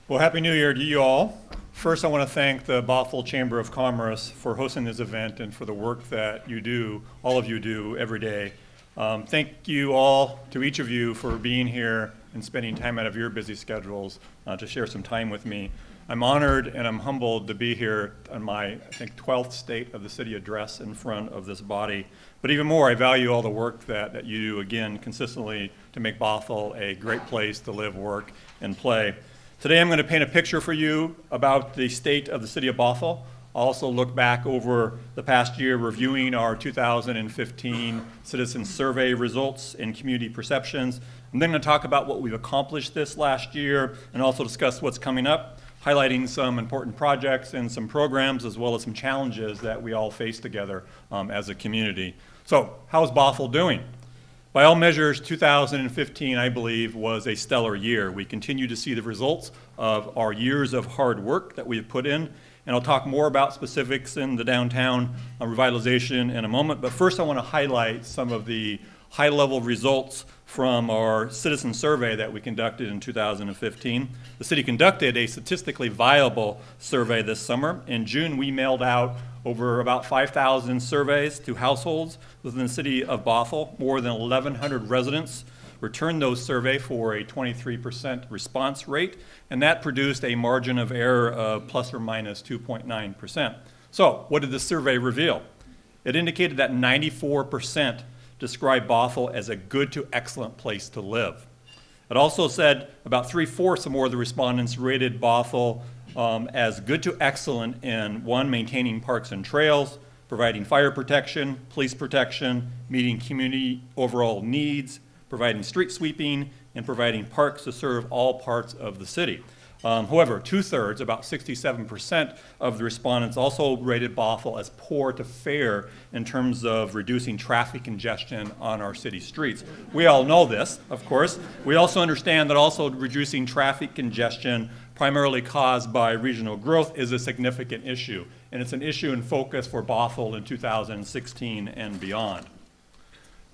Well, Happy New Year to you all. First, I want to thank the Bothell Chamber of Commerce for hosting this event and for the work that you do, all of you do every day. Thank you all, to each of you, for being here and spending time out of your busy schedules to share some time with me. I'm honored and I'm humbled to be here on my, I think, 12th State of the City address in front of this body. But even more, I value all the work that you do, again, consistently to make Bothell a great place to live, work, and play. Today I'm going to paint a picture for you about the state of the city of Bothell. I'll also look back over the past year reviewing our 2015 citizen survey results and community perceptions. I'm then going to talk about what we've accomplished this last year and also discuss what's coming up, highlighting some important projects and some programs as well as some challenges that we all face together as a community. So, how's Bothell doing? By all measures, 2015, I believe, was a stellar year. We continue to see the results of our years of hard work that we've put in, and I'll talk more about specifics in the downtown revitalization in a moment. But first, I want to highlight some of the high-level results from our citizen survey that we conducted in 2015. The city conducted a statistically viable survey this summer. In June, we mailed out over about 5,000 surveys to households within the city of Bothell. More than 1,100 residents returned those surveys for a 23% response rate, and that produced a margin of error of plus or minus 2.9%. So, what did the survey reveal? It indicated that 94% described Bothell as a good to excellent place to live. It also said about 3/4 or more of the respondents rated Bothell as good to excellent in, one, maintaining parks and trails, providing fire protection, police protection, meeting community overall needs, providing street sweeping, and providing parks to serve all parts of the city. However, 2/3, about 67% of the respondents also rated Bothell as poor to fair in terms of reducing traffic congestion on our city streets. We all know this, of course. We also understand that also reducing traffic congestion primarily caused by regional growth is a significant issue, and it's an issue in focus for Bothell in 2016 and beyond.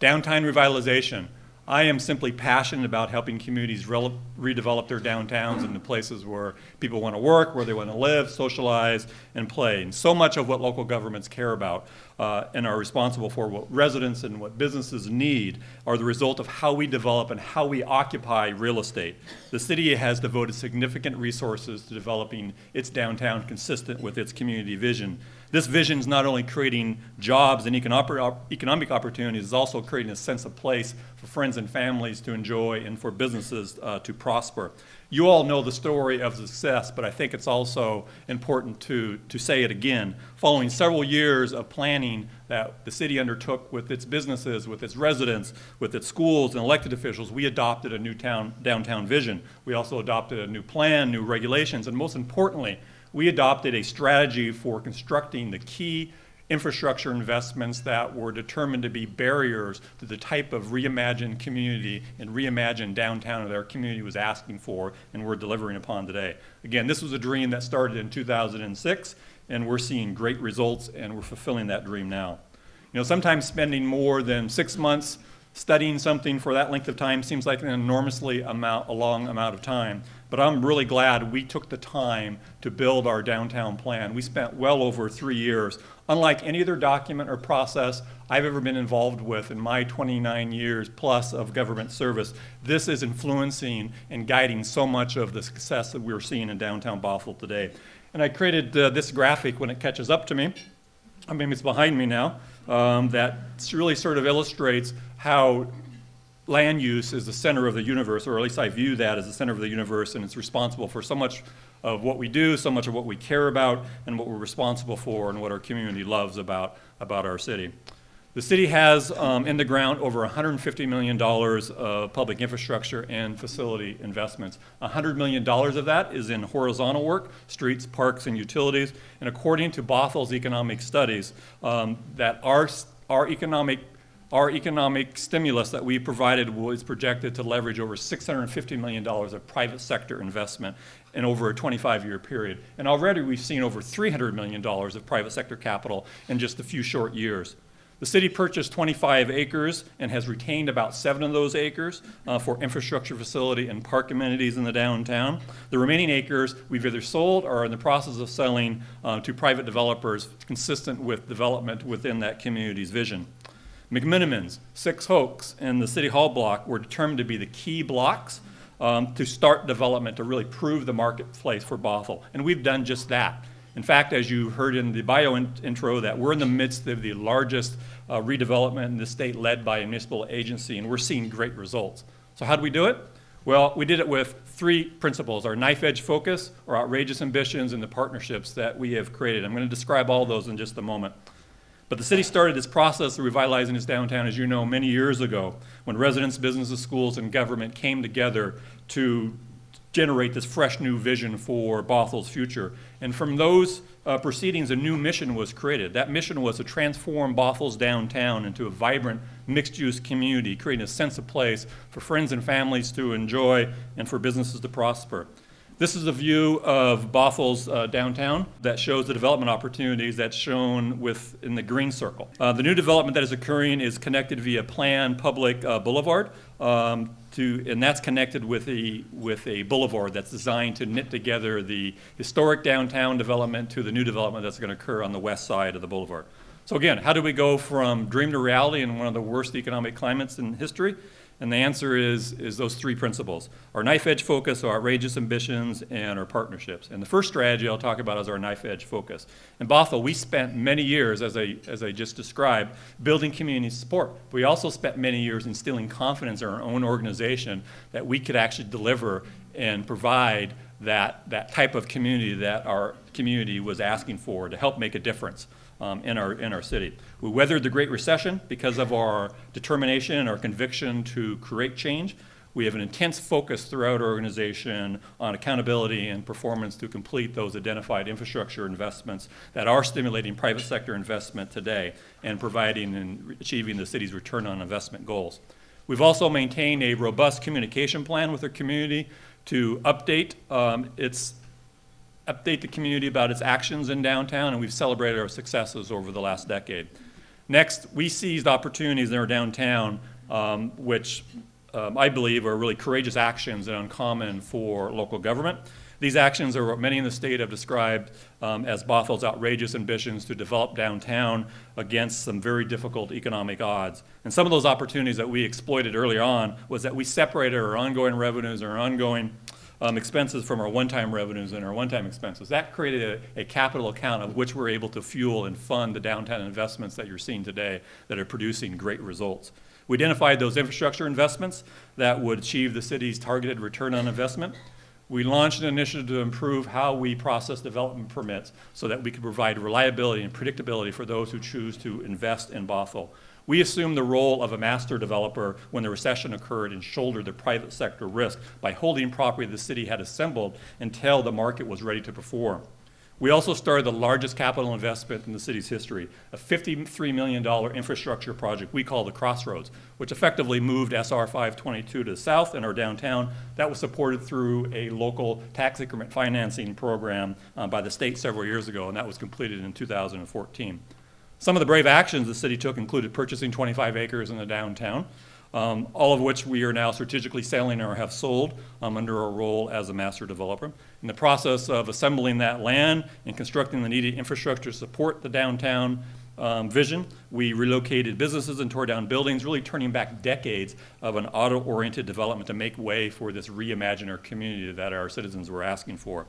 Downtown revitalization. I am simply passionate about helping communities redevelop their downtowns into places where people want to work, where they want to live, socialize, and play. And so much of what local governments care about and are responsible for, what residents and what businesses need, are the result of how we develop and how we occupy real estate. The city has devoted significant resources to developing its downtown consistent with its community vision. This vision is not only creating jobs and economic opportunities, it's also creating a sense of place for friends and families to enjoy and for businesses to prosper. You all know the story of success, but I think it's also important to say it again. Following several years of planning that the city undertook with its businesses, with its residents, with its schools and elected officials, we adopted a new downtown vision. We also adopted a new plan, new regulations, and most importantly, we adopted a strategy for constructing the key infrastructure investments that were determined to be barriers to the type of reimagined community and reimagined downtown that our community was asking for and we're delivering upon today. Again, this was a dream that started in 2006, and we're seeing great results, and we're fulfilling that dream now. You know, sometimes spending more than 6 months studying something for that length of time seems like an enormously long amount of time, but I'm really glad we took the time to build our downtown plan. We spent well over 3 years. Unlike any other document or process I've ever been involved with in my 29 years plus of government service, this is influencing and guiding so much of the success that we're seeing in downtown Bothell today. And I created this graphic when it catches up to me. I mean, it's behind me now. That really sort of illustrates how land use is the center of the universe, or at least I view that as the center of the universe, and it's responsible for so much of what we do, so much of what we care about, and what we're responsible for, and what our community loves about our city. The city has in the ground over $150 million of public infrastructure and facility investments. $100 million of that is in horizontal work, streets, parks, and utilities. And according to Bothell's economic studies, that our economic stimulus that we provided was projected to leverage over $650 million of private sector investment in over a 25-year period. And already we've seen over $300 million of private sector capital in just a few short years. The city purchased 25 acres and has retained about 7 of those acres for infrastructure facility and park amenities in the downtown. The remaining acres we've either sold or are in the process of selling to private developers consistent with development within that community's vision. McMinimans, 6 Oaks, and the City Hall block were determined to be the key blocks to start development, to really prove the marketplace for Bothell. And we've done just that. In fact, as you heard in the bio intro, that we're in the midst of the largest redevelopment in the state led by a municipal agency, and we're seeing great results. So how do we do it? Well, we did it with 3 principles: our knife edge focus, our outrageous ambitions, and the partnerships that we have created. I'm going to describe all those in just a moment. But the city started this process of revitalizing its downtown, as you know, many years ago, when residents, businesses, schools, and government came together to generate this fresh new vision for Bothell's future. And from those proceedings, a new mission was created. That mission was to transform Bothell's downtown into a vibrant, mixed-use community, creating a sense of place for friends and families to enjoy and for businesses to prosper. This is a view of Bothell's downtown that shows the development opportunities that's shown in the green circle. The new development that is occurring is connected via planned public boulevard, and that's connected with a boulevard that's designed to knit together the historic downtown development to the new development that's going to occur on the west side of the boulevard. So again, how do we go from dream to reality in one of the worst economic climates in history? And the answer is those 3 principles: our knife edge focus, our outrageous ambitions, and our partnerships. And the first strategy I'll talk about is our knife edge focus. In Bothell, we spent many years, as I just described, building community support. We also spent many years instilling confidence in our own organization that we could actually deliver and provide that type of community that our community was asking for to help make a difference in our city. We weathered the Great Recession because of our determination and our conviction to create change. We have an intense focus throughout our organization on accountability and performance to complete those identified infrastructure investments that are stimulating private sector investment today and providing and achieving the city's return on investment goals. We've also maintained a robust communication plan with our community to update the community about its actions in downtown, and we've celebrated our successes over the last decade. Next, we seized opportunities in our downtown, which I believe are really courageous actions and uncommon for local government. These actions are what many in the state have described as Bothell's outrageous ambitions to develop downtown against some very difficult economic odds. And some of those opportunities that we exploited early on was that we separated our ongoing revenues, our ongoing expenses from our one-time revenues and our one-time expenses. That created a capital account of which we're able to fuel and fund the downtown investments that you're seeing today that are producing great results. We identified those infrastructure investments that would achieve the city's targeted return on investment. We launched an initiative to improve how we process development permits so that we could provide reliability and predictability for those who choose to invest in Bothell. We assumed the role of a master developer when the recession occurred and shouldered the private sector risk by holding property the city had assembled until the market was ready to perform. We also started the largest capital investment in the city's history, a $53 million infrastructure project we call the Crossroads, which effectively moved SR 522 to the south in our downtown. That was supported through a local tax increment financing program by the state several years ago, and that was completed in 2014. Some of the brave actions the city took included purchasing 25 acres in the downtown, all of which we are now strategically selling or have sold under our role as a master developer. In the process of assembling that land and constructing the needed infrastructure to support the downtown vision, we relocated businesses and tore down buildings, really turning back decades of an auto-oriented development to make way for this reimagine our community that our citizens were asking for.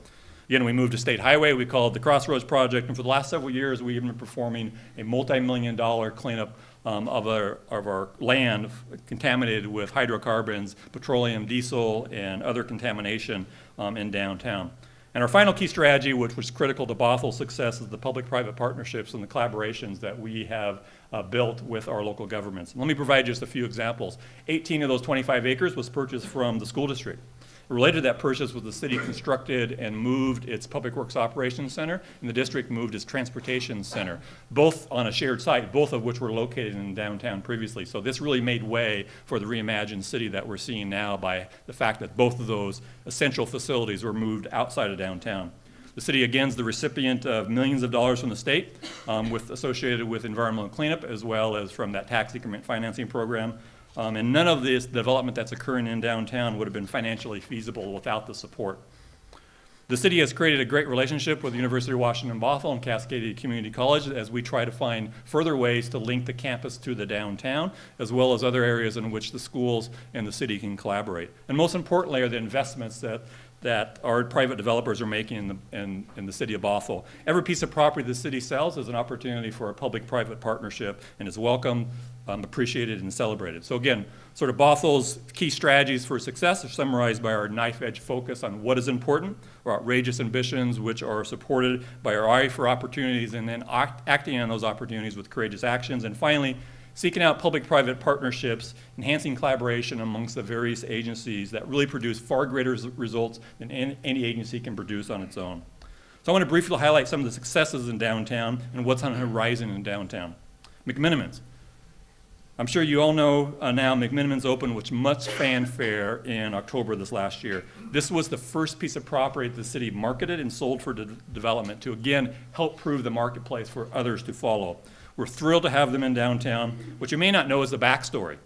Again, we moved to State Highway. We called the Crossroads Project, and for the last several years, we've been performing a multi-million-dollar cleanup of our land contaminated with hydrocarbons, petroleum, diesel, and other contamination in downtown. And our final key strategy, which was critical to Bothell's success, is the public-private partnerships and the collaborations that we have built with our local governments. And let me provide just a few examples. 18 of those 25 acres was purchased from the school district. Related to that purchase was the city constructed and moved its Public Works Operations Center, and the district moved its Transportation Center, both on a shared site, both of which were located in downtown previously. So this really made way for the reimagined city that we're seeing now by the fact that both of those essential facilities were moved outside of downtown. The city, again, is the recipient of millions of dollars from the state associated with environmental cleanup, as well as from that tax increment financing program. And none of this development that's occurring in downtown would have been financially feasible without the support. The city has created a great relationship with the University of Washington Bothell and Cascadia Community College as we try to find further ways to link the campus to the downtown, as well as other areas in which the schools and the city can collaborate. And most importantly are the investments that our private developers are making in the city of Bothell. Every piece of property the city sells is an opportunity for a public-private partnership and is welcome, appreciated, and celebrated. So again, sort of Bothell's key strategies for success are summarized by our knife-edge focus on what is important, our outrageous ambitions, which are supported by our eye for opportunities, and then acting on those opportunities with courageous actions, and finally, seeking out public-private partnerships, enhancing collaboration amongst the various agencies that really produce far greater results than any agency can produce on its own. So I want to briefly highlight some of the successes in downtown and what's on the horizon in downtown. McMenamins. I'm sure you all know now McMenamins opened with much fanfare in October this last year. This was the first piece of property that the city marketed and sold for development to, again, help prove the marketplace for others to follow. We're thrilled to have them in downtown. What you may not know is the backstory,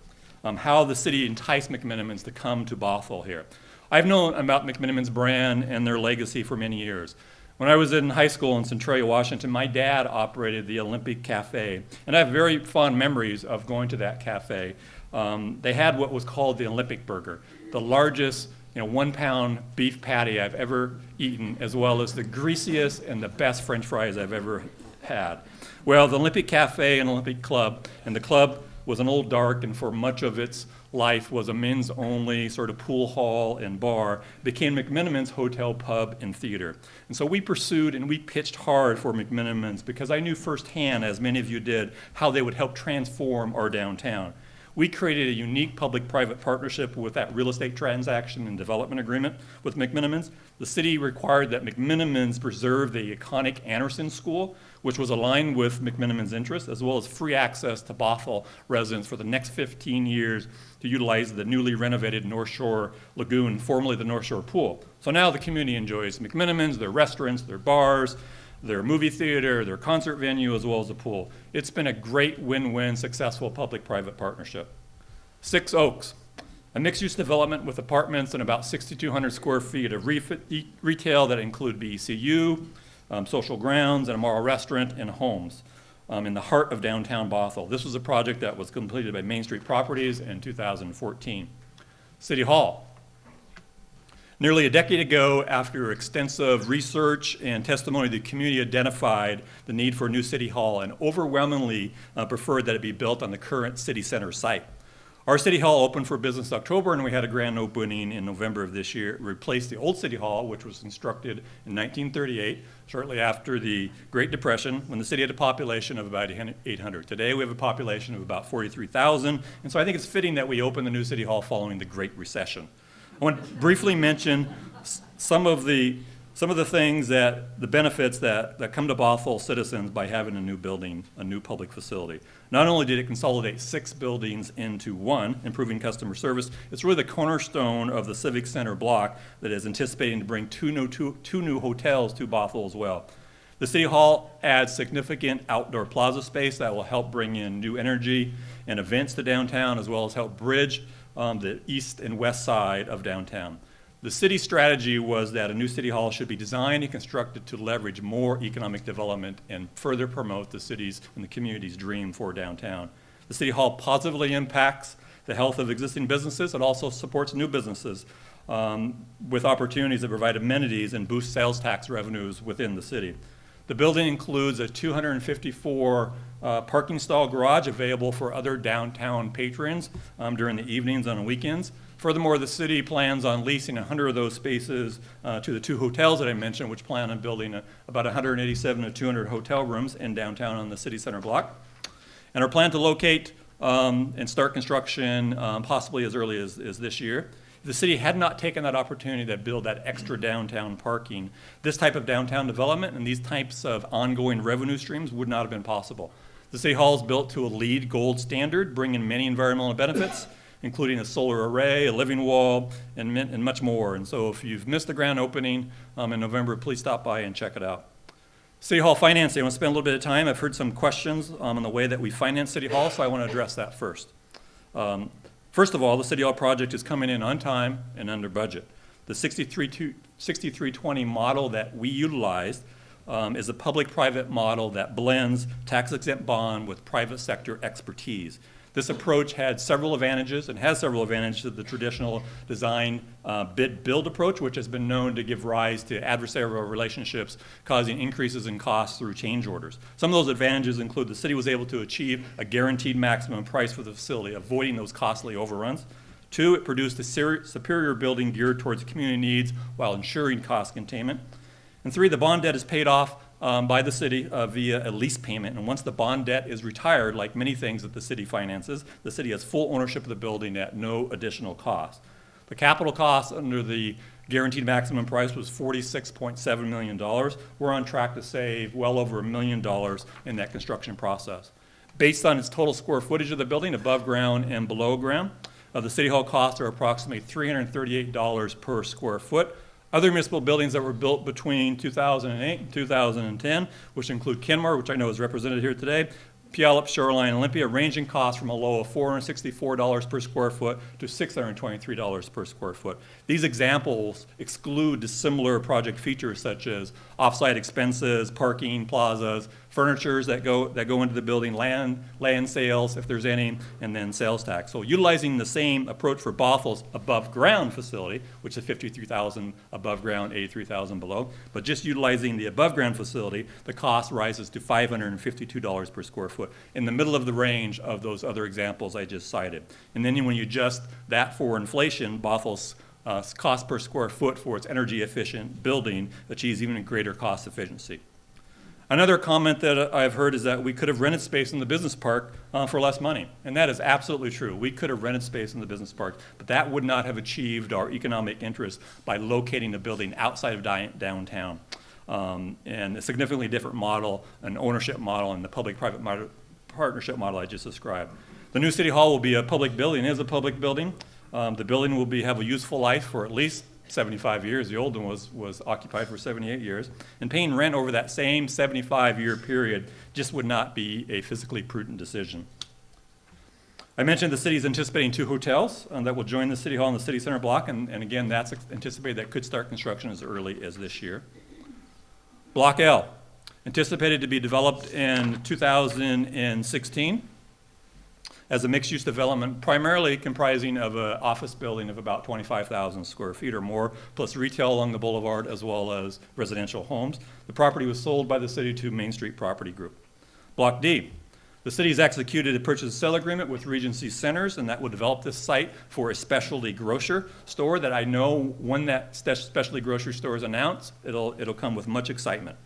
how the city enticed McMenamins to come to Bothell here. I've known about McMenamins brand and their legacy for many years. When I was in high school in Centralia, Washington, my dad operated the Olympic Cafe, and I have very fond memories of going to that cafe. They had what was called the Olympic Burger, the largest 1-pound beef patty I've ever eaten, as well as the greasiest and the best French fries I've ever had. Well, the Olympic Cafe and Olympic Club, and the club was an old dark, and for much of its life was a men's only sort of pool hall and bar, became McMenamins Hotel, Pub, and Theater. And so we pursued and we pitched hard for McMenamins because I knew firsthand, as many of you did, how they would help transform our downtown. We created a unique public-private partnership with that real estate transaction and development agreement with McMenamins. The city required that McMenamins preserve the iconic Anderson School, which was aligned with McMenamins' interests, as well as free access to Bothell residents for the next 15 years to utilize the newly renovated North Shore Lagoon, formerly the North Shore Pool. So now the community enjoys McMenamins, their restaurants, their bars, their movie theater, their concert venue, as well as the pool. It's been a great win-win, successful public-private partnership. 6 Oaks, a mixed-use development with apartments and about 6,200 square feet of retail that include BECU, social grounds, and a Morrow restaurant and homes in the heart of downtown Bothell. This was a project that was completed by Main Street Properties in 2014. City Hall. Nearly a decade ago, after extensive research and testimony, the community identified the need for a new city hall and overwhelmingly preferred that it be built on the current city center site. Our city hall opened for business in October, and we had a grand opening in November of this year. It replaced the old city hall, which was constructed in 1938, shortly after the Great Depression, when the city had a population of about 800. Today, we have a population of about 43,000, and so I think it's fitting that we open the new city hall following the Great Recession. I want to briefly mention some of the things the benefits that come to Bothell citizens by having a new building, a new public facility. Not only did it consolidate 6 buildings into one, improving customer service, it's really the cornerstone of the Civic Center block that is anticipating to bring two new hotels to Bothell as well. The City Hall adds significant outdoor plaza space that will help bring in new energy and events to downtown, as well as help bridge the east and west side of downtown. The city's strategy was that a new city hall should be designed and constructed to leverage more economic development and further promote the city's and the community's dream for downtown. The city hall positively impacts the health of existing businesses. It also supports new businesses with opportunities that provide amenities and boost sales tax revenues within the city. The building includes a 254 parking stall garage available for other downtown patrons during the evenings and on weekends. Furthermore, the city plans on leasing 100 of those spaces to the 2 hotels that I mentioned, which plan on building about 187 to 200 hotel rooms in downtown on the city center block. And our plan to locate and start construction possibly as early as this year. If the city had not taken that opportunity to build that extra downtown parking, this type of downtown development and these types of ongoing revenue streams would not have been possible. The City Hall is built to a LEED Gold standard, bringing many environmental benefits. including a solar array, a living wall, and much more. And so if you've missed the grand opening in November, please stop by and check it out. City Hall financing, I want to spend a little bit of time. I've heard some questions on the way that we finance City Hall, so I want to address that first. First of all, the City Hall project is coming in on time and under budget. The 6320 model that we utilized is a public-private model that blends tax-exempt bond with private sector expertise. This approach had several advantages and has several advantages to the traditional design bid-build approach, which has been known to give rise to adversarial relationships causing increases in costs through change orders. Some of those advantages include the city was able to achieve a guaranteed maximum price for the facility, avoiding those costly overruns. 2, it produced a superior building geared towards community needs while ensuring cost containment. And 3, the bond debt is paid off by the city via a lease payment. And once the bond debt is retired, like many things that the city finances, the city has full ownership of the building at no additional cost. The capital cost under the guaranteed maximum price was $46.7 million. We're on track to save well over $1 million in that construction process. Based on its total square footage of the building, above ground and below ground, the City Hall costs are approximately $338 per square foot. Other municipal buildings that were built between 2008 and 2010, which include Kenmore, which I know is represented here today, Puyallup, Shoreline, Olympia, ranging costs from a low of $464 per square foot to $623 per square foot. These examples exclude dissimilar project features such as off-site expenses, parking, plazas, furnitures that go into the building, land sales, if there's any, and then sales tax. So utilizing the same approach for Bothell's above ground facility, which is 53,000 above ground, 83,000 below, but just utilizing the above ground facility, the cost rises to $552 per square foot, in the middle of the range of those other examples I just cited. And then when you adjust that for inflation, Bothell's cost per square foot for its energy efficient building achieves even a greater cost efficiency. Another comment that I've heard is that we could have rented space in the business park for less money, and that is absolutely true. We could have rented space in the business park, but that would not have achieved our economic interest by locating the building outside of downtown. And a significantly different model, an ownership model, and the public-private partnership model I just described. The new City Hall will be a public building. It is a public building. The building will have a useful life for at least 75 years. The old one was occupied for 78 years. And paying rent over that same 75-year period just would not be a physically prudent decision. I mentioned the city is anticipating 2 hotels that will join the City Hall in the city center block, and again, that's anticipated that could start construction as early as this year. Block L, anticipated to be developed in 2016. As a mixed-use development, primarily comprising of an office building of about 25,000 square feet or more, plus retail along the boulevard, as well as residential homes. The property was sold by the city to Main Street Property Group. Block D, the city has executed a purchase and sale agreement with Regency Centers, and that will develop this site for a specialty grocer store that I know when that specialty grocery store is announced, it'll come with much excitement.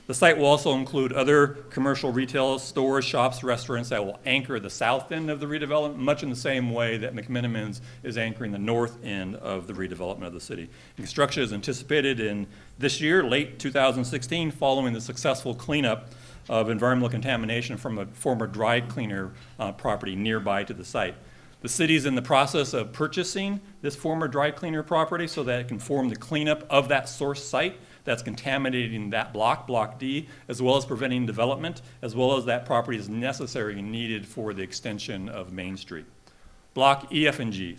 The site will also include other commercial retail stores, shops, restaurants that will anchor the south end of the redevelopment, much in the same way that McMenamins is anchoring the north end of the redevelopment of the city. Construction is anticipated in this year, late 2016, following the successful cleanup of environmental contamination from a former dry cleaner property nearby to the site. The city is in the process of purchasing this former dry cleaner property so that it can form the cleanup of that source site that's contaminating that block D, as well as preventing development, as well as that property is necessary and needed for the extension of Main Street. Block E, F, and G.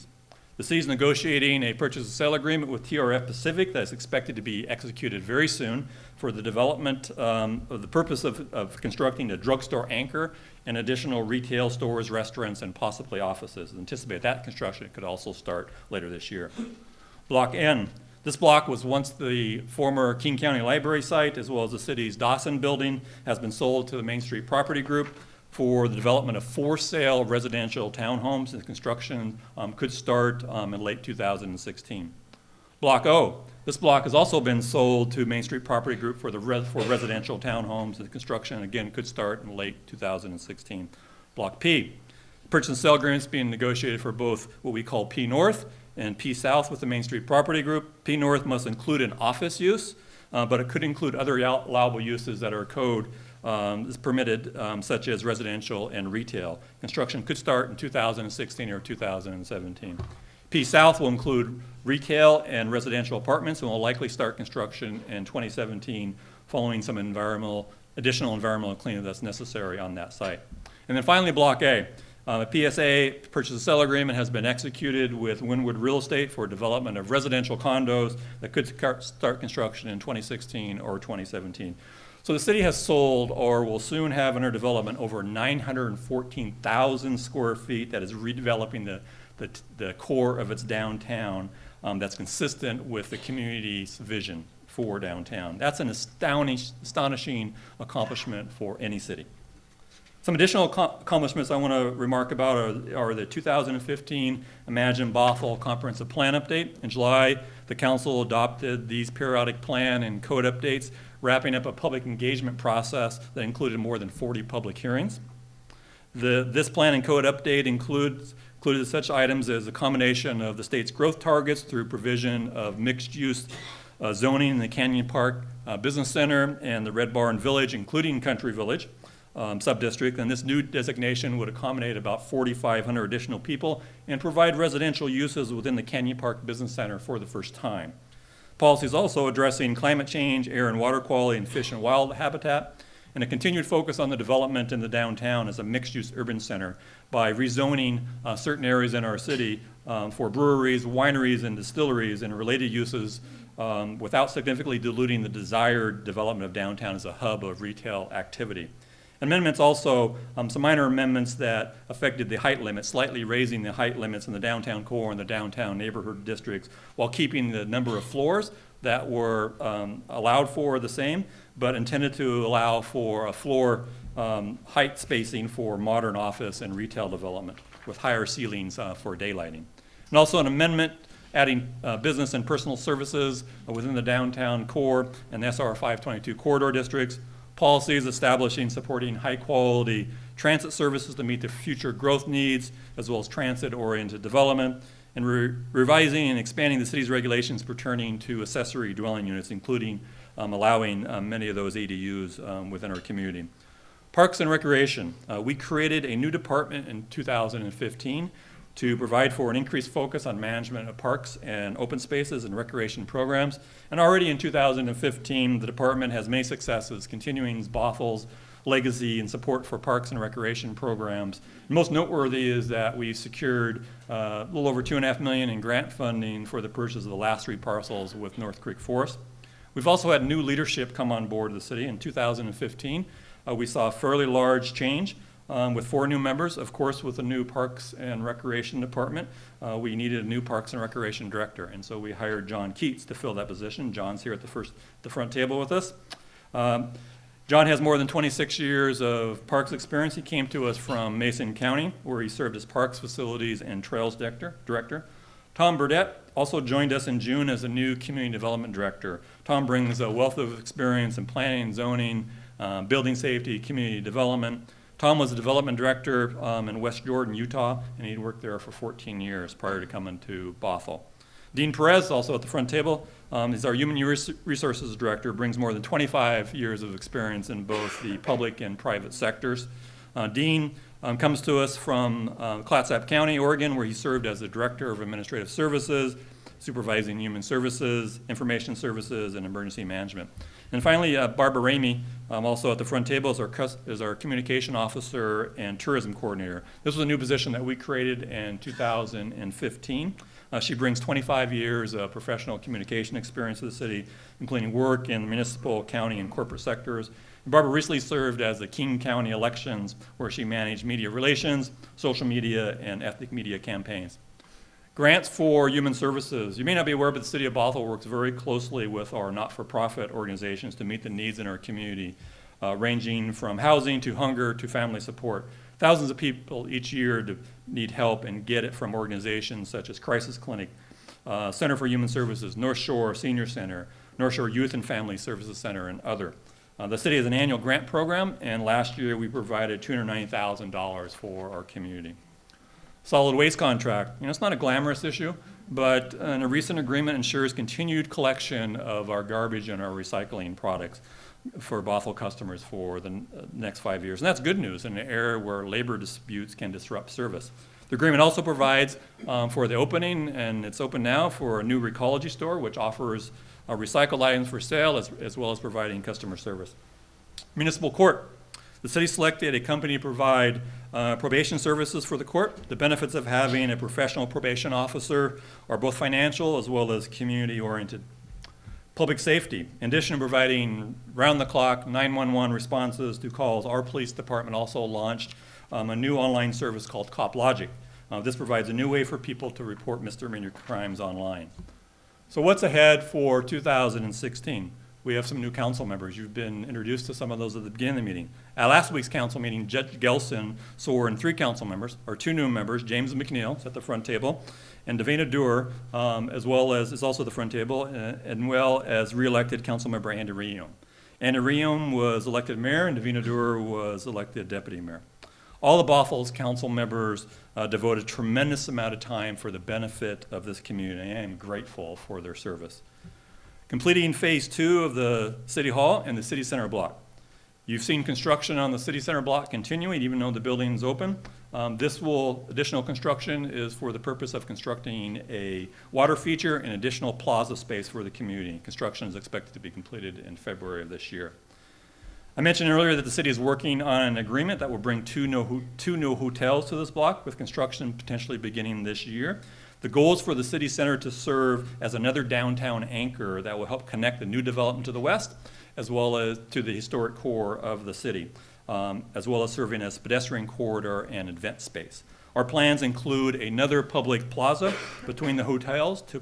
The city is negotiating a purchase and sale agreement with TRF Pacific that is expected to be executed very soon for the development of the purpose of constructing a drugstore anchor and additional retail stores, restaurants, and possibly offices. Anticipate that construction could also start later this year. Block N. This block was once the former King County Library site, as well as the city's Dawson building, has been sold to the Main Street Property Group for the development of for-sale residential townhomes, and construction could start in late 2016. Block O. This block has also been sold to Main Street Property Group for residential townhomes, and construction, again, could start in late 2016. Block P. Purchase and sale agreements being negotiated for both what we call P North and P South with the Main Street Property Group. P North must include an office use, but it could include other allowable uses that are code is permitted, such as residential and retail. Construction could start in 2016 or 2017. P South will include retail and residential apartments and will likely start construction in 2017 following some additional environmental cleanup that's necessary on that site. And then finally, Block A. A PSA, purchase and sale agreement, has been executed with Wynwood Real Estate for development of residential condos that could start construction in 2016 or 2017. So the city has sold or will soon have under development over 914,000 square feet that is redeveloping the core of its downtown that's consistent with the community's vision for downtown. That's an astonishing accomplishment for any city. Some additional accomplishments I want to remark about are the 2015 Imagine Bothell Comprehensive Plan Update. In July, the council adopted these periodic plan and code updates, wrapping up a public engagement process that included more than 40 public hearings. This plan and code update included such items as a combination of the state's growth targets through provision of mixed-use zoning in the Canyon Park Business Center and the Red Barn Village, including Country Village subdistrict, and this new designation would accommodate about 4,500 additional people and provide residential uses within the Canyon Park Business Center for the first time. Policies also addressing climate change, air and water quality, and fish and wild habitat, and a continued focus on the development in the downtown as a mixed-use urban center by rezoning certain areas in our city for breweries, wineries, and distilleries and related uses without significantly diluting the desired development of downtown as a hub of retail activity. Amendments also, some minor amendments that affected the height limits, slightly raising the height limits in the downtown core and the downtown neighborhood districts while keeping the number of floors that were allowed for the same, but intended to allow for a floor height spacing for modern office and retail development with higher ceilings for daylighting. And also an amendment adding business and personal services within the downtown core and SR 522 corridor districts. Policies establishing supporting high-quality transit services to meet the future growth needs, as well as transit-oriented development, and revising and expanding the city's regulations pertaining to accessory dwelling units, including allowing many of those ADUs within our community. Parks and Recreation. We created a new department in 2015 to provide for an increased focus on management of parks and open spaces and recreation programs. And already in 2015, the department has many successes, continuing Bothell's legacy and support for parks and recreation programs. Most noteworthy is that we secured a little over $2.5 million in grant funding for the purchase of the last 3 parcels with North Creek Forest. We've also had new leadership come on board the city. In 2015, we saw a fairly large change. With 4 new members, of course, with the new Parks and Recreation Department, we needed a new Parks and Recreation Director, and so we hired John Keats to fill that position. John's here at the front table with us. John has more than 26 years of parks experience. He came to us from Mason County, where he served as Parks, Facilities, and Trails Director. Tom Burdett also joined us in June as a new Community Development Director. Tom brings a wealth of experience in planning, zoning, building safety, community development. Tom was a development director in West Jordan, Utah, and he'd worked there for 14 years prior to coming to Bothell. Dean Perez, also at the front table, is our Human Resources Director, brings more than 25 years of experience in both the public and private sectors. Dean comes to us from Clatsop County, Oregon, where he served as the Director of Administrative Services, supervising human services, information services, and emergency management. And finally, Barbara Ramey, also at the front table, is our communication officer and tourism coordinator. This was a new position that we created in 2015. She brings 25 years of professional communication experience to the city, including work in municipal, county, and corporate sectors. And Barbara recently served as the King County Elections, where she managed media relations, social media, and ethnic media campaigns. Grants for human services. You may not be aware, but the City of Bothell works very closely with our not-for-profit organizations to meet the needs in our community, ranging from housing to hunger to family support. Thousands of people each year need help and get it from organizations such as Crisis Clinic, Center for Human Services, North Shore Senior Center, North Shore Youth and Family Services Center, and other. The city has an annual grant program, and last year we provided $290,000 for our community. Solid waste contract. It's not a glamorous issue, but a recent agreement ensures continued collection of our garbage and our recycling products. for Bothell customers for the next 5 years. And that's good news in an era where labor disputes can disrupt service. The agreement also provides for the opening, and it's open now, for a new Recology store, which offers recycled items for sale as well as providing customer service. Municipal court. The city selected a company to provide probation services for the court. The benefits of having a professional probation officer are both financial as well as community-oriented. Public safety. In addition to providing round-the-clock 911 responses to calls, our police department also launched a new online service called Cop Logic. This provides a new way for people to report misdemeanor crimes online. So what's ahead for 2016? We have some new council members. You've been introduced to some of those at the beginning of the meeting. At last week's council meeting, Judge Gelson swore in 3 council members, or 2 new members, James McNeil, is at the front table, and Davina Doer, as well as, is also at the front table, and well as re-elected council member Andy Reum. Andy Reum was elected mayor, and Davina Doer was elected deputy mayor. All the Bothell's council members devoted a tremendous amount of time for the benefit of this community. I am grateful for their service. Completing phase 2 of the City Hall and the City Center block. You've seen construction on the City Center block continuing even though the building's open. Additional construction is for the purpose of constructing a water feature and additional plaza space for the community. Construction is expected to be completed in February of this year. I mentioned earlier that the city is working on an agreement that will bring two new hotels to this block, with construction potentially beginning this year. The goal is for the city center to serve as another downtown anchor that will help connect the new development to the west, as well as to the historic core of the city, as well as serving as pedestrian corridor and event space. Our plans include another public plaza between the hotels to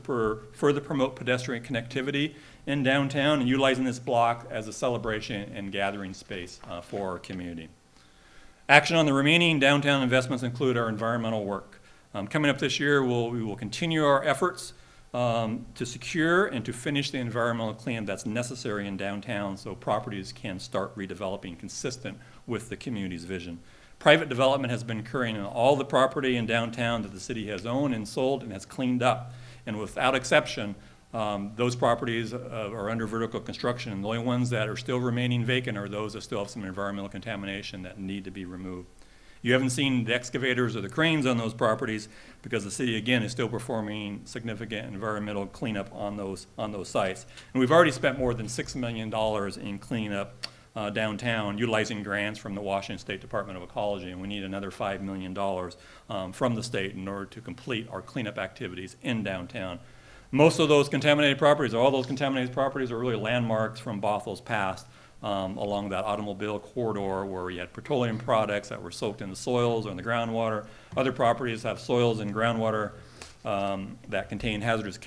further promote pedestrian connectivity in downtown, and utilizing this block as a celebration and gathering space for our community. Action on the remaining downtown investments include our environmental work. Coming up this year, we will continue our efforts to secure and to finish the environmental cleanup that's necessary in downtown so properties can start redeveloping consistent with the community's vision. Private development has been occurring on all the property in downtown that the city has owned and sold and has cleaned up. And without exception, those properties are under vertical construction, and the only ones that are still remaining vacant are those that still have some environmental contamination that need to be removed. You haven't seen the excavators or the cranes on those properties because the city, again, is still performing significant environmental cleanup on those sites. And we've already spent more than $6 million in cleaning up downtown, utilizing grants from the Washington State Department of Ecology, and we need another $5 million from the state in order to complete our cleanup activities in downtown. Most of those contaminated properties, all those contaminated properties, are really landmarks from Bothell's past. Along that automobile corridor where we had petroleum products that were soaked in the soils or in the groundwater. Other properties have soils and groundwater that contain hazardous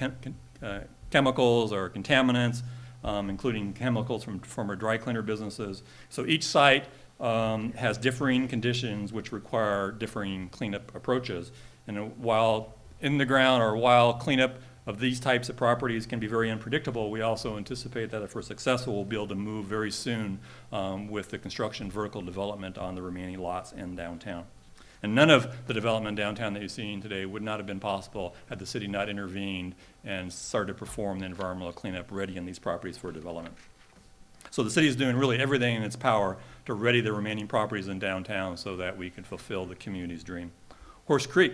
chemicals or contaminants, including chemicals from our dry cleaner businesses. So each site has differing conditions which require differing cleanup approaches. And while in the ground or while cleanup of these types of properties can be very unpredictable, we also anticipate that if we're successful, we'll be able to move very soon with the construction vertical development on the remaining lots in downtown. And none of the development downtown that you're seeing today would not have been possible had the city not intervened and started to perform the environmental cleanup ready in these properties for development. So the city is doing really everything in its power to ready the remaining properties in downtown so that we can fulfill the community's dream. Horse Creek.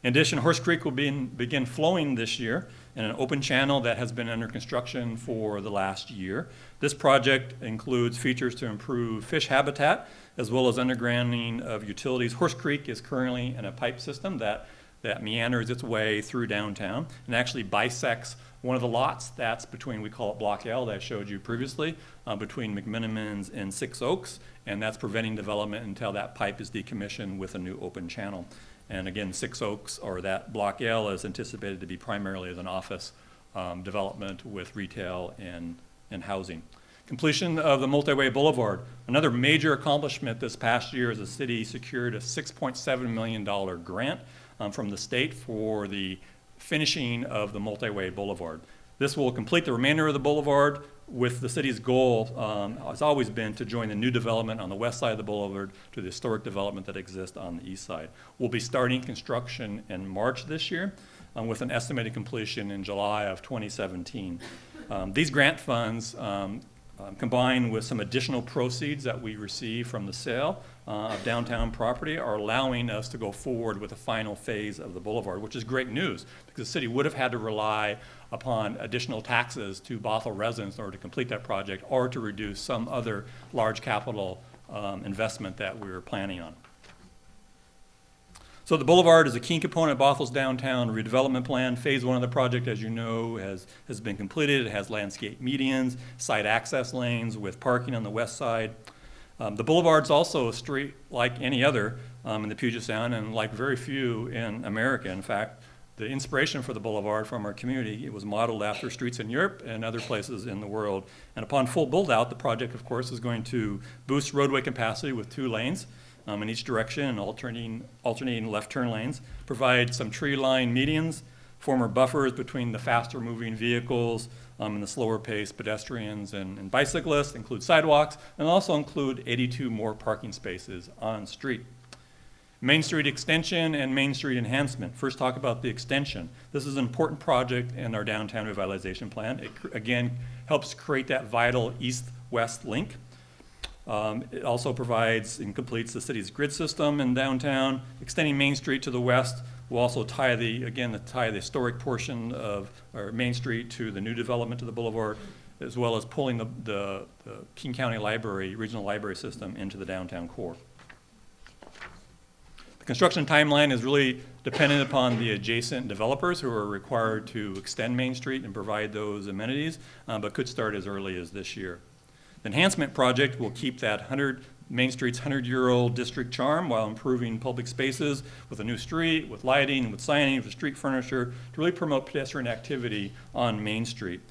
In addition, Horse Creek will begin flowing this year in an open channel that has been under construction for the last year. This project includes features to improve fish habitat as well as undergrounding of utilities. Horse Creek is currently in a pipe system that meanders its way through downtown and actually bisects one of the lots that's between, we call it Block L that I showed you previously, between McMenamins and 6 Oaks, and that's preventing development until that pipe is decommissioned with a new open channel. And again, 6 Oaks, or that Block L, is anticipated to be primarily as an office development with retail and housing. Completion of the Multi-Way Boulevard. Another major accomplishment this past year is the city secured a $6.7 million grant from the state for the finishing of the Multi-Way Boulevard. This will complete the remainder of the boulevard with the city's goal has always been to join the new development on the west side of the boulevard to the historic development that exists on the east side. We'll be starting construction in March this year with an estimated completion in July of 2017. These grant funds combined with some additional proceeds that we receive from the sale of downtown property, are allowing us to go forward with the final phase of the boulevard, which is great news because the city would have had to rely upon additional taxes to Bothell residents in order to complete that project or to reduce some other large capital investment that we were planning on. So the boulevard is a key component of Bothell's downtown redevelopment plan. Phase 1 of the project, as you know, has been completed. It has landscape medians, side access lanes with parking on the west side. The boulevard's also a street like any other in the Puget Sound and like very few in America. In fact, the inspiration for the boulevard from our community, it was modeled after streets in Europe and other places in the world. And upon full build-out, the project, of course, is going to boost roadway capacity with 2 lanes in each direction and alternating left turn lanes, provide some tree-lined medians, former buffers between the faster-moving vehicles and the slower-paced pedestrians and bicyclists, include sidewalks, and also include 82 more parking spaces on street. Main Street extension and Main Street enhancement. First, talk about the extension. This is an important project in our downtown revitalization plan. It, again, helps create that vital east-west link. It also provides and completes the city's grid system in downtown. Extending Main Street to the west will also tie the historic portion of our Main Street to the new development to the boulevard, as well as pulling the King County Library, regional library system into the downtown core. The construction timeline is really dependent upon the adjacent developers who are required to extend Main Street and provide those amenities, but could start as early as this year. The enhancement project will keep that Main Street's 100-year-old district charm while improving public spaces with a new street, with lighting, with signage, with street furniture to really promote pedestrian activity on Main Street.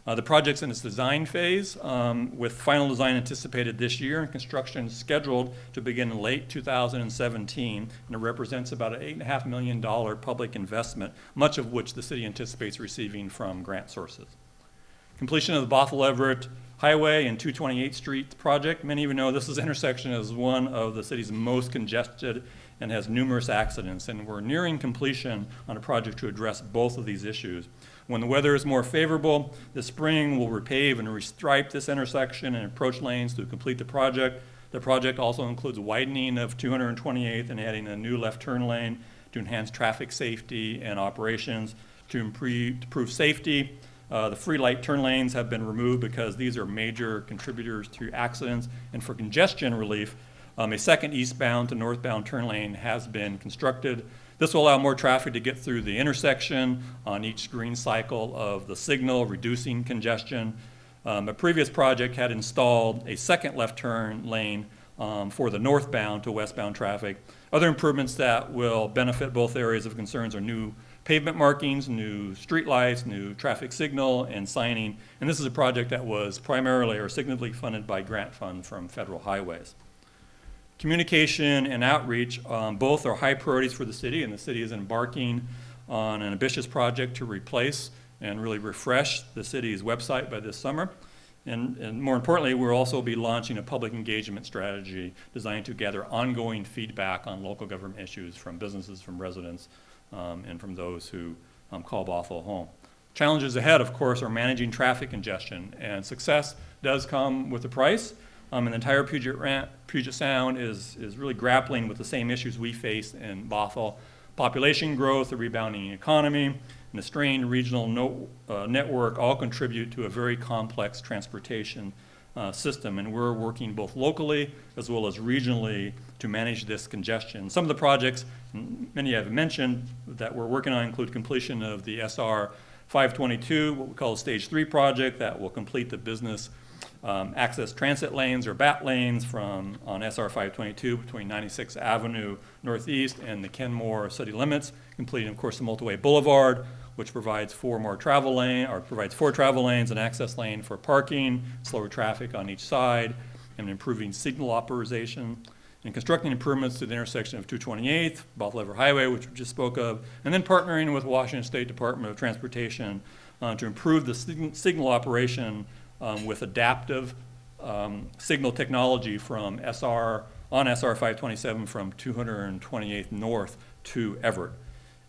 The project's in its design phase with final design anticipated this year and construction scheduled to begin in late 2017, and it represents about an $8.5 million public investment, much of which the city anticipates receiving from grant sources. Completion of the Bothell-Everett Highway and 228th Street project. Many of you know this intersection is one of the city's most congested and has numerous accidents, and we're nearing completion on a project to address both of these issues. When the weather is more favorable, this spring we'll repave and restripe this intersection and approach lanes to complete the project. The project also includes widening of 228th and adding a new left turn lane to enhance traffic safety and operations. To improve safety, the free light turn lanes have been removed because these are major contributors to accidents. And for congestion relief, a second eastbound to northbound turn lane has been constructed. This will allow more traffic to get through the intersection on each green cycle of the signal, reducing congestion. A previous project had installed a second left turn lane for the northbound to westbound traffic. Other improvements that will benefit both areas of concerns are new pavement markings, new street lights, new traffic signal, and signing. And this is a project that was primarily or significantly funded by grant funds from federal highways. Communication and outreach, both are high priorities for the city, and the city is embarking on an ambitious project to replace and really refresh the city's website by this summer. And more importantly, we'll also be launching a public engagement strategy designed to gather ongoing feedback on local government issues from businesses, from residents, and from those who call Bothell home. Challenges ahead, of course, are managing traffic congestion, and success does come with a price. And the entire Puget Sound is really grappling with the same issues we face in Bothell. Population growth, a rebounding economy, and a strained regional network all contribute to a very complex transportation system, and we're working both locally as well as regionally to manage this congestion. Some of the projects, many have mentioned, that we're working on include completion of the SR 522, what we call a Stage 3 project that will complete the business access transit lanes or BAT lanes on SR 522 between 96th Avenue Northeast and the Kenmore city limits, completing, of course, the multi-way boulevard, which provides four travel lanes, an access lane for parking, slower traffic on each side, and improving signal operation, and constructing improvements to the intersection of 228th, Bothell-Everett Highway, which we just spoke of, and then partnering with Washington State Department of Transportation to improve the signal operation with adaptive signal technology from SR 527 from 228th North to Everett.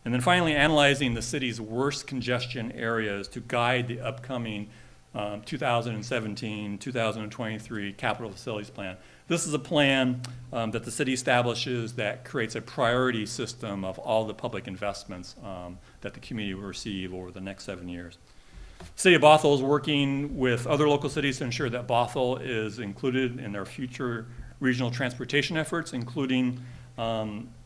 And then finally, analyzing the city's worst congestion areas to guide the upcoming 2017, 2023 capital facilities plan. This is a plan that the city establishes that creates a priority system of all the public investments that the community will receive over the next 7 years. City of Bothell is working with other local cities to ensure that Bothell is included in their future regional transportation efforts, including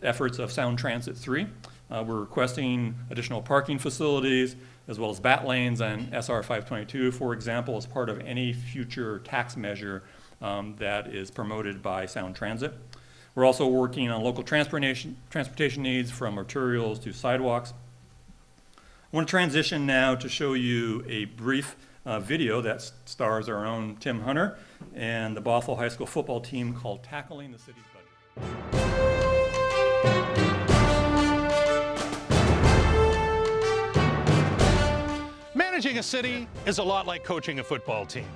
efforts of Sound Transit 3. We're requesting additional parking facilities as well as BAT lanes and SR 522, for example, as part of any future tax measure that is promoted by Sound Transit. We're also working on local transportation needs, from arterials to sidewalks. I want to transition now to show you a brief video that stars our own Tim Hunter and the Bothell High School football team called Tackling the City's Budget. Managing a city is a lot like coaching a football team.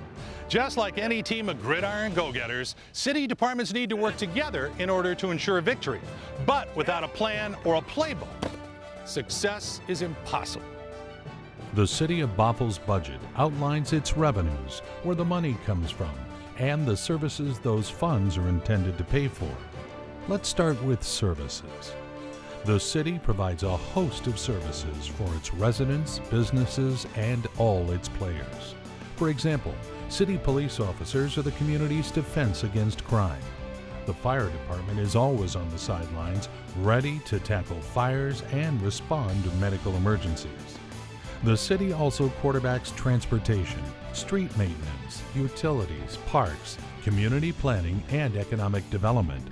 Just like any team of gridiron go-getters, city departments need to work together in order to ensure victory. But without a plan or a playbook, success is impossible. The City of Bothell's budget outlines its revenues, where the money comes from, and the services those funds are intended to pay for. Let's start with services. The city provides a host of services for its residents, businesses, and all its players. For example, city police officers are the community's defense against crime. The fire department is always on the sidelines, ready to tackle fires and respond to medical emergencies. The city also quarterbacks transportation, street maintenance, utilities, parks, community planning, and economic development.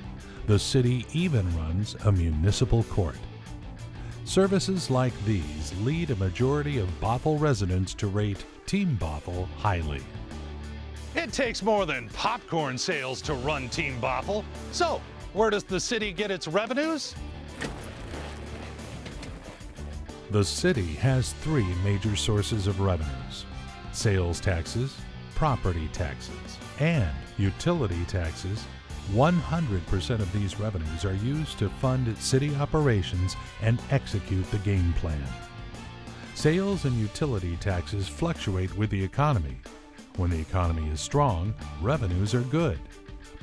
The city even runs a municipal court. Services like these lead a majority of Bothell residents to rate Team Bothell highly. It takes more than popcorn sales to run Team Bothell. So, where does the city get its revenues? The city has three major sources of revenues: sales taxes, property taxes, and utility taxes. 100% of these revenues are used to fund city operations and execute the game plan. Sales and utility taxes fluctuate with the economy. When the economy is strong, revenues are good.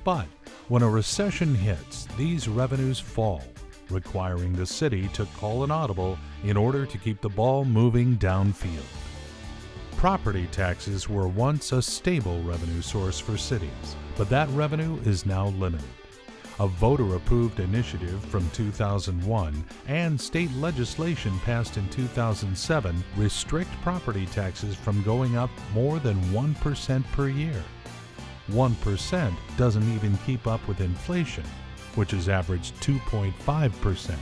But when a recession hits, these revenues fall, requiring the city to call an audible in order to keep the ball moving downfield. Property taxes were once a stable revenue source for cities, but that revenue is now limited. A voter-approved initiative from 2001 and state legislation passed in 2007 restrict property taxes from going up more than 1% per year. 1% doesn't even keep up with inflation, which has averaged 2.5%.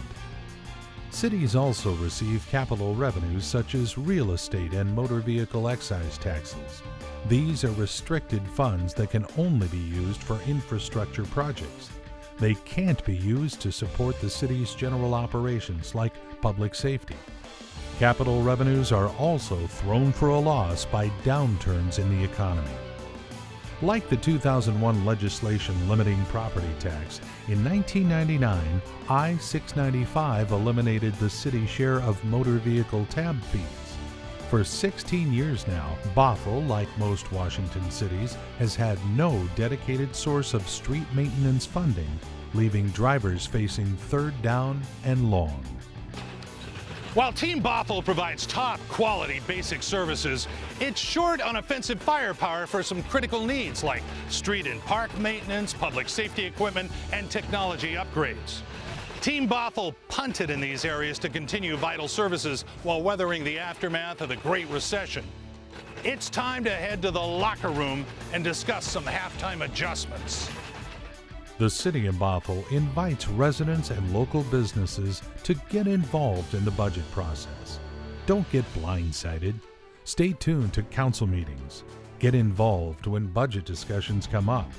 Cities also receive capital revenues such as real estate and motor vehicle excise taxes. These are restricted funds that can only be used for infrastructure projects. They can't be used to support the city's general operations like public safety. Capital revenues are also thrown for a loss by downturns in the economy. Like the 2001 legislation limiting property tax, in 1999, I-695 eliminated the city's share of motor vehicle tab fees. For 16 years now, Bothell, like most Washington cities, has had no dedicated source of street maintenance funding, leaving drivers facing third down and long. While Team Bothell provides top-quality basic services, it's short on offensive firepower for some critical needs like street and park maintenance, public safety equipment, and technology upgrades. Team Bothell punted in these areas to continue vital services while weathering the aftermath of the Great Recession. It's time to head to the locker room and discuss some halftime adjustments. The City of Bothell invites residents and local businesses to get involved in the budget process. Don't get blindsided. Stay tuned to council meetings. Get involved when budget discussions come up.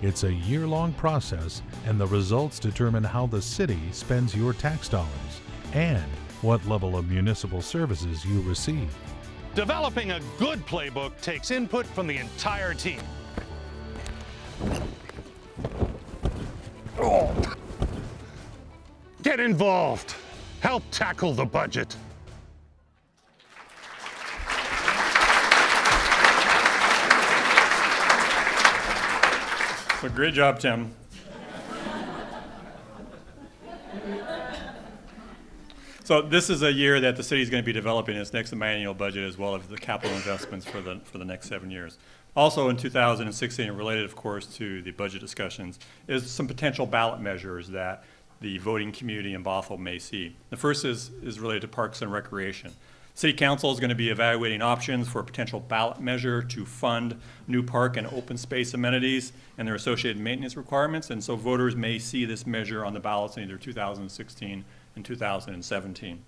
It's a year-long process, and the results determine how the city spends your tax dollars and what level of municipal services you receive. Developing a good playbook takes input from the entire team. Get involved. Help tackle the budget. So great job, Tim. So this is a year that the city is going to be developing its next biennial budget as well as the capital investments for the next 7 years. Also in 2016, and related of course to the budget discussions, is some potential ballot measures that the voting community in Bothell may see. The first is related to parks and recreation. City Council is going to be evaluating options for a potential ballot measure to fund new park and open space amenities and their associated maintenance requirements, and so voters may see this measure on the ballots in either 2016 and 2017.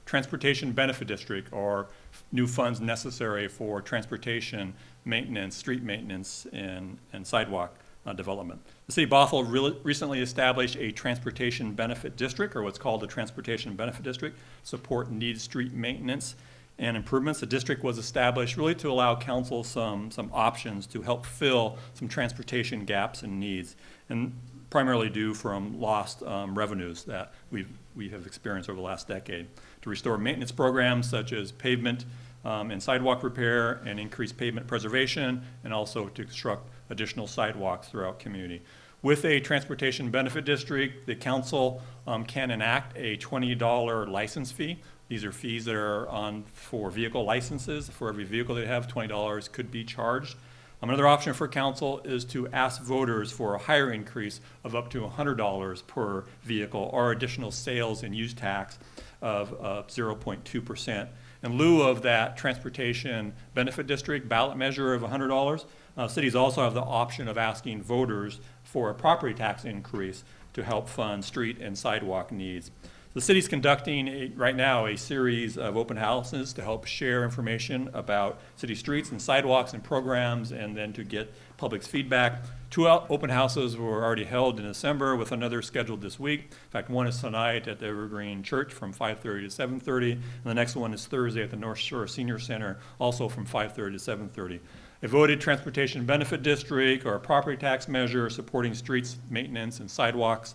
Transportation Benefit District, or new funds necessary for transportation maintenance, street maintenance, and sidewalk development. The City of Bothell recently established a Transportation Benefit District, or what's called the Transportation Benefit District, support needs street maintenance and improvements. The district was established really to allow council some options to help fill some transportation gaps and needs, and primarily due from lost revenues that we have experienced over the last decade. To restore maintenance programs such as pavement and sidewalk repair and increase pavement preservation, and also to construct additional sidewalks throughout community. With a transportation benefit district, the council can enact a $20 license fee. These are fees that are on for vehicle licenses. For every vehicle they have, $20 could be charged. Another option for council is to ask voters for a higher increase of up to $100 per vehicle, or additional sales and use tax of 0.2%. In lieu of that transportation benefit district ballot measure of $100, cities also have the option of asking voters for a property tax increase to help fund street and sidewalk needs. The city's conducting right now a series of open houses to help share information about city streets and sidewalks and programs, and then to get public's feedback. 2 open houses were already held in December, with another scheduled this week. In fact, one is tonight at the Evergreen Church from 5:30 to 7:30, and the next one is Thursday at the North Shore Senior Center, also from 5:30 to 7:30. A voted transportation benefit district or a property tax measure supporting streets, maintenance, and sidewalks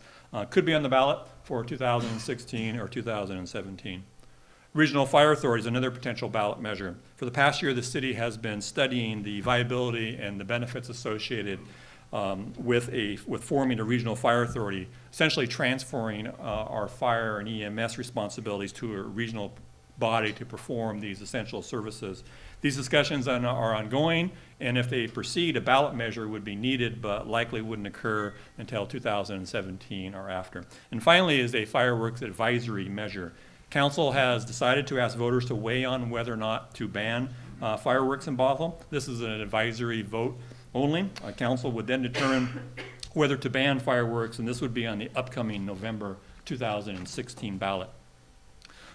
could be on the ballot for 2016 or 2017. Regional Fire Authority is another potential ballot measure. For the past year, the city has been studying the viability and the benefits associated with forming a regional fire authority, essentially transferring our fire and EMS responsibilities to a regional body to perform these essential services. These discussions are ongoing, and if they proceed, a ballot measure would be needed, but likely wouldn't occur until 2017 or after. And finally is a fireworks advisory measure. Council has decided to ask voters to weigh on whether or not to ban fireworks in Bothell. This is an advisory vote only. Council would then determine whether to ban fireworks, and this would be on the upcoming November 2016 ballot.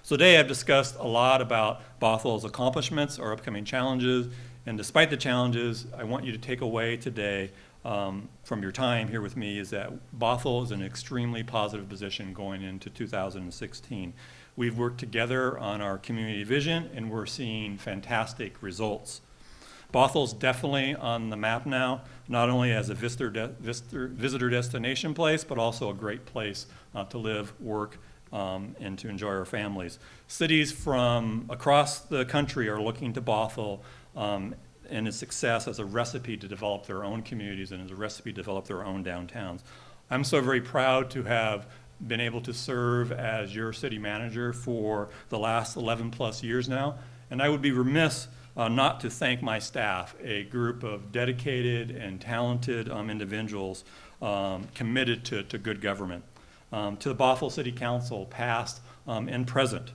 So today I've discussed a lot about Bothell's accomplishments, our upcoming challenges, and despite the challenges, I want you to take away today from your time here with me is that Bothell is in an extremely positive position going into 2016. We've worked together on our community vision, and we're seeing fantastic results. Bothell's definitely on the map now, not only as a visitor destination place, but also a great place to live, work, and to enjoy our families. Cities from across the country are looking to Bothell and its success as a recipe to develop their own communities and as a recipe to develop their own downtowns. I'm so very proud to have been able to serve as your city manager for the last 11 plus years now, and I would be remiss not to thank my staff, a group of dedicated and talented individuals committed to good government. To the Bothell City Council, past and present,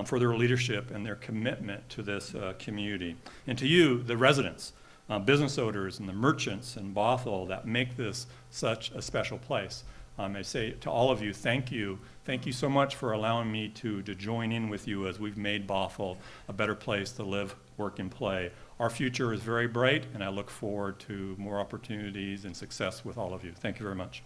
for their leadership and their commitment to this community. And to you, the residents, business owners, and the merchants in Bothell that make this such a special place. I say to all of you, thank you. Thank you so much for allowing me to join in with you as we've made Bothell a better place to live, work, and play. Our future is very bright, and I look forward to more opportunities and success with all of you. Thank you very much.